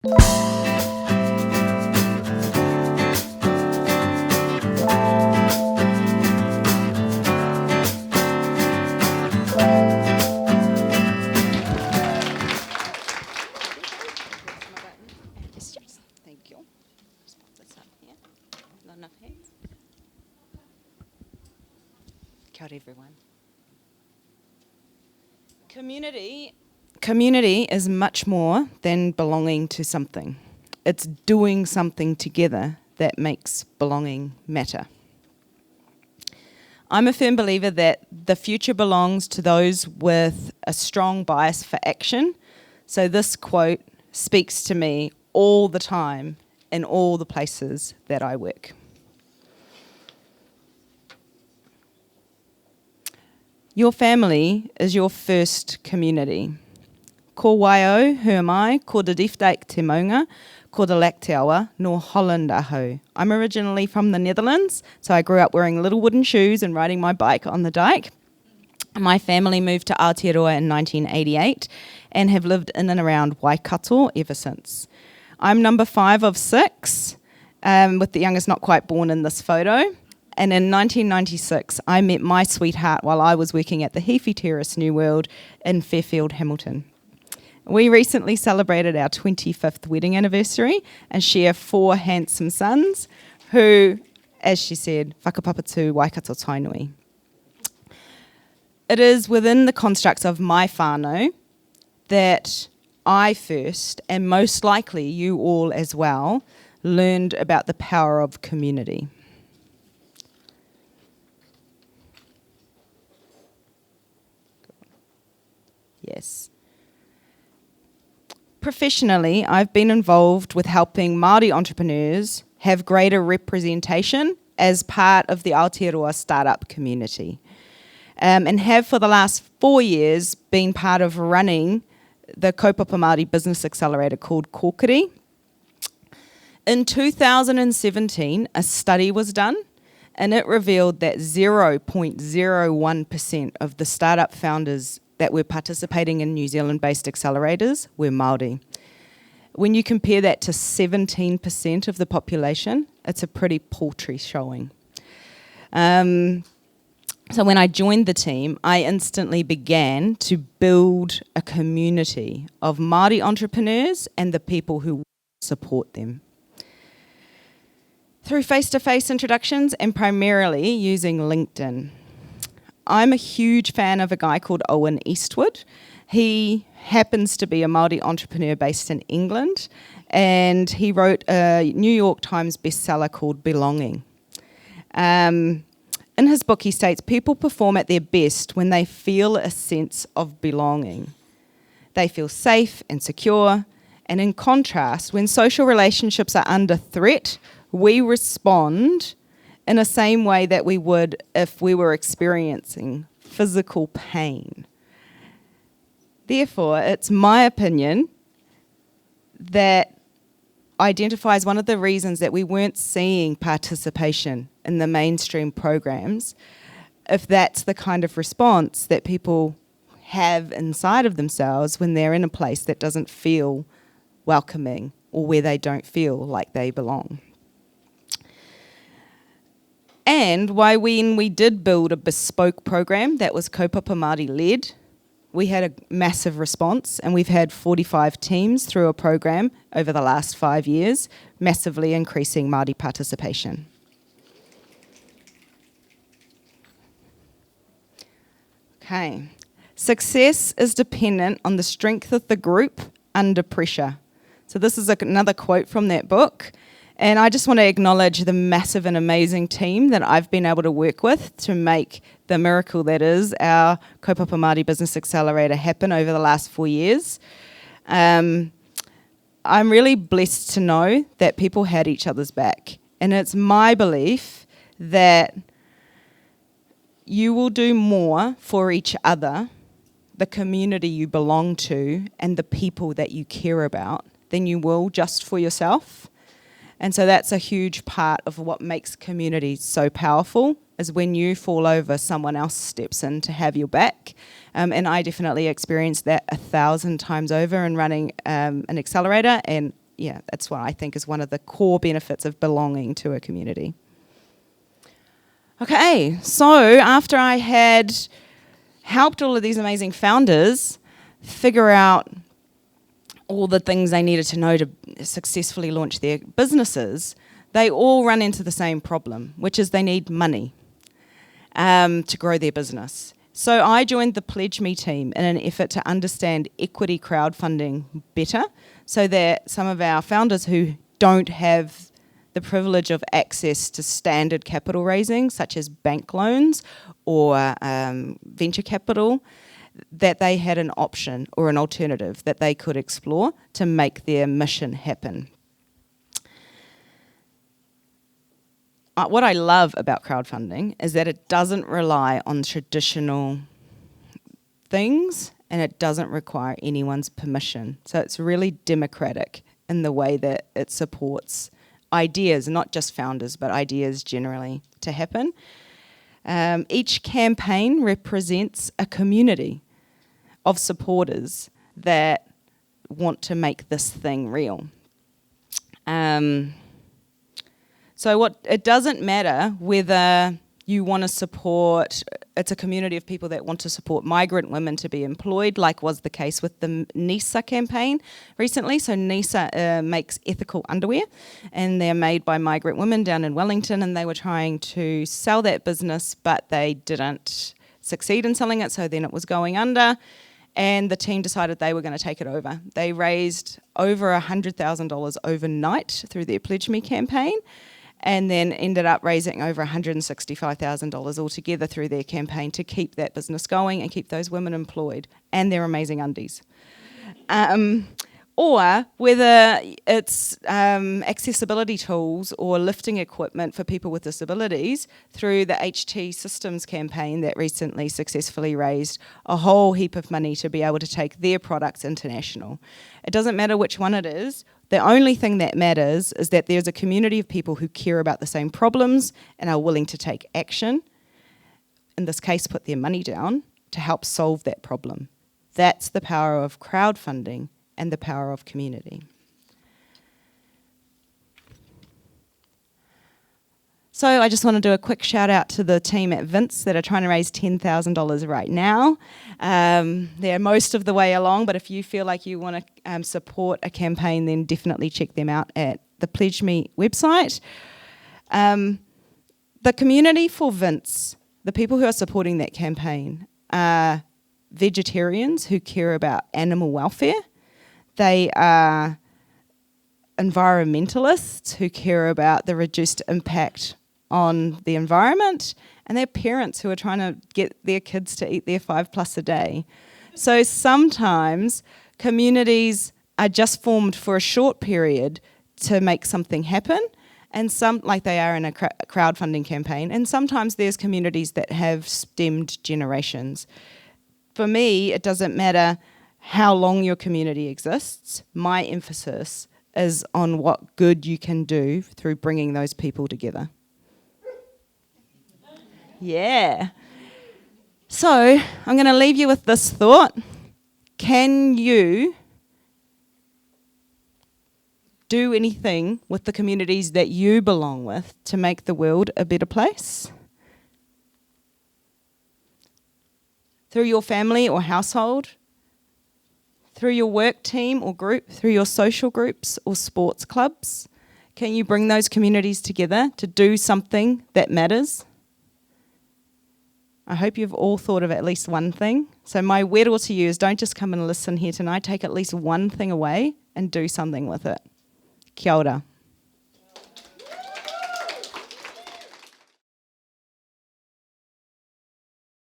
Thank you. Just pop this up here. Not enough hands. Kia ora, everyone. Community is much more than belonging to something. It's doing something together that makes belonging matter. I'm a firm believer that the future belongs to those with a strong bias for action. So this quote speaks to me all the time in all the places that I work. Your family is your first community. Ko waio, who am I? Ko de difteik te maunga, ko de lak te awa, nor Holland ahau. I'm originally from the Netherlands, so I grew up wearing little wooden shoes and riding my bike on the dike. My family moved to Aotearoa in 1988 and have lived in and around Waikato ever since. I'm number 5 of 6, with the youngest not quite born in this photo. And in 1996, I met my sweetheart while I was working at the Heafy Terrace New World in Fairfield, Hamilton. We recently celebrated our 25th wedding anniversary and share 4 handsome sons who, as she said, whakapapa tū Waikato Tainui. It is within the constructs of my whānau that I first, and most likely you all as well, learned about the power of community. Yes. Professionally, I've been involved with helping Māori entrepreneurs have greater representation as part of the Aotearoa startup community, and have for the last 4 years been part of running the kaupapa Māori Business Accelerator called Kokiri. In 2017, a study was done and it revealed that 0.01% of the startup founders that were participating in New Zealand-based accelerators were Māori. When you compare that to 17% of the population, it's a pretty paltry showing. So when I joined the team, I instantly began to build a community of Māori entrepreneurs and the people who support them. Through face-to-face introductions and primarily using LinkedIn. I'm a huge fan of a guy called Owen Eastwood. He happens to be a Māori entrepreneur based in England, and he wrote a New York Times bestseller called Belonging. In his book, he states, people perform at their best when they feel a sense of belonging. They feel safe and secure, and in contrast, when social relationships are under threat, we respond in the same way that we would if we were experiencing physical pain. Therefore, it's my opinion that identifies one of the reasons that we weren't seeing participation in the mainstream programs, if that's the kind of response that people have inside of themselves when they're in a place that doesn't feel welcoming or where they don't feel like they belong. And why when we did build a bespoke program that was kaupapa Māori led, we had a massive response, and we've had 45 teams through a program over the last 5 years, massively increasing Māori participation. Okay. Success is dependent on the strength of the group under pressure. So this is another quote from that book. And I just want to acknowledge the massive and amazing team that I've been able to work with to make the miracle that is our Kaupapa Māori Business Accelerator happen over the last 4 years. I'm really blessed to know that people had each other's back. And it's my belief that you will do more for each other, the community you belong to, and the people that you care about, than you will just for yourself. And so that's a huge part of what makes community so powerful, is when you fall over, someone else steps in to have your back. And I definitely experienced that 1,000 times over in running an accelerator, and that's what I think is one of the core benefits of belonging to a community. Okay, so after I had helped all of these amazing founders figure out all the things they needed to know to successfully launch their businesses, they all run into the same problem, which is they need money to grow their business. So I joined the Pledge Me team in an effort to understand equity crowdfunding better, so that some of our founders who don't have the privilege of access to standard capital raising, such as bank loans or venture capital, that they had an option or an alternative that they could explore to make their mission happen. What I love about crowdfunding is that it doesn't rely on traditional things and it doesn't require anyone's permission. So it's really democratic in the way that it supports ideas, not just founders, but ideas generally to happen. Each campaign represents a community of supporters that want to make this thing real. So it doesn't matter whether you want to support, it's a community of people that want to support migrant women to be employed, like was the case with the NISA campaign recently. So NISA makes ethical underwear, and they're made by migrant women down in Wellington, and they were trying to sell that business, but they didn't succeed in selling it, so then it was going under, and the team decided they were going to take it over. They raised over $100,000 overnight through their Pledge Me campaign, and then ended up raising over $165,000 altogether through their campaign to keep that business going and keep those women employed and their amazing undies. Or whether it's accessibility tools or lifting equipment for people with disabilities through the HT Systems campaign that recently successfully raised a whole heap of money to be able to take their products international. It doesn't matter which one it is. The only thing that matters is that there's a community of people who care about the same problems and are willing to take action, in this case put their money down, to help solve that problem. That's the power of crowdfunding and the power of community. So I just want to do a quick shout out to the team at Vince that are trying to raise $10,000 right now. They're most of the way along, but if you feel like you want to support a campaign, then definitely check them out at the Pledge Me website. The community for Vince, the people who are supporting that campaign, are vegetarians who care about animal welfare. They are environmentalists who care about the reduced impact on the environment, and they're parents who are trying to get their kids to eat their 5+ a day. So sometimes communities are just formed for a short period to make something happen, and some, like they are in a crowdfunding campaign, and sometimes there's communities that have stemmed generations. For me, it doesn't matter how long your community exists. My emphasis is on what good you can do through bringing those people together. Yeah. So I'm going to leave you with this thought. Can you do anything with the communities that you belong with to make the world a better place? Through your family or household? Through your work team or group? Through your social groups or sports clubs? Can you bring those communities together to do something that matters? I hope you've all thought of at least one thing. So my wero to you is don't just come and listen here tonight. Take at least one thing away and do something with it. Kia ora.